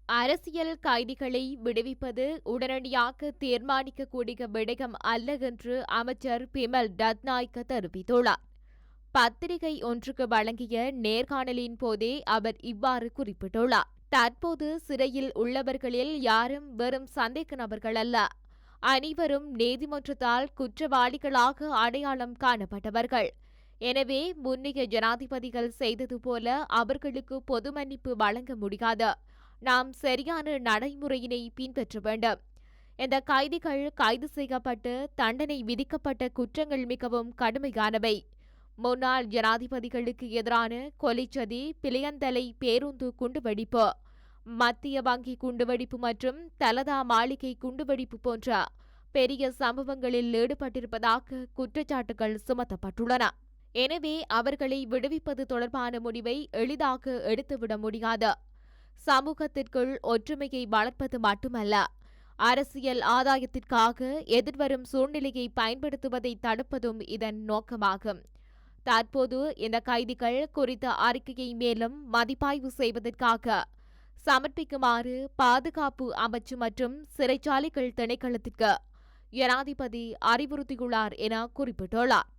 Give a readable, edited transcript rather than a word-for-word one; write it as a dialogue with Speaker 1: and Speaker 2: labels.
Speaker 1: அரசியல் கைதிகளை விடுவிப்பது உடனடியாக தீர்மானிக்கக்கூடிய விடயம் அல்ல என்று அமைச்சர் பிமல் ரத்நாயக்க தெரிவித்துள்ளார். பத்திரிகை ஒன்றுக்கு வழங்கிய நேர்காணலின் போதே அவர் இவ்வாறு குறிப்பிட்டுள்ளார். தற்போது சிறையில் உள்ளவர்களில் யாரும் வெறும் சந்தேக நபர்கள் அல்ல. அனைவரும் நீதிமன்றத்தால் குற்றவாளிகளாக அடையாளம் காணப்பட்டவர்கள். எனவே முன்னைய ஜனாதிபதிகள் செய்தது போல அவர்களுக்கு பொது மன்னிப்பு வழங்க முடியாது. நாம் சரியான நடைமுறையினை பின்பற்ற வேண்டும். இந்த கைதிகள் கைது செய்யப்பட்டு தண்டனை விதிக்கப்பட்ட குற்றங்கள் மிகவும் கடுமையானவை. முன்னாள் ஜனாதிபதிகளுக்கு எதிரான கொலைச்சதி, பிளியந்தலை பேருந்து குண்டுவெடிப்பு, மத்திய வங்கி குண்டுவெடிப்பு மற்றும் தலதா மாளிகை குண்டுவெடிப்பு போன்ற பெரிய சம்பவங்களில் ஈடுபட்டிருப்பதாக குற்றச்சாட்டுகள் சுமத்தப்பட்டுள்ளன. எனவே அவர்களை விடுவிப்பது தொடர்பான முடிவை எளிதாக எடுத்துவிட முடியாது. சமூகத்திற்குள் ஒற்றுமையை வளர்ப்பது மட்டுமல்ல, அரசியல் ஆதாயத்திற்காக எதிர்வரும் சூழ்நிலையை பயன்படுத்துவதை தடுப்பதும் இதன் நோக்கமாகும். தற்போது இந்த கைதிகள் குறித்த அறிக்கையை மேலும் மதிப்பாய்வு செய்வதற்காக சமர்ப்பிக்குமாறு பாதுகாப்பு அமைச்சு மற்றும் சிறைச்சாலைகள் திணைக்களத்திற்கு ஜனாதிபதி அறிவுறுத்தியுள்ளார் என குறிப்பிட்டுள்ளார்.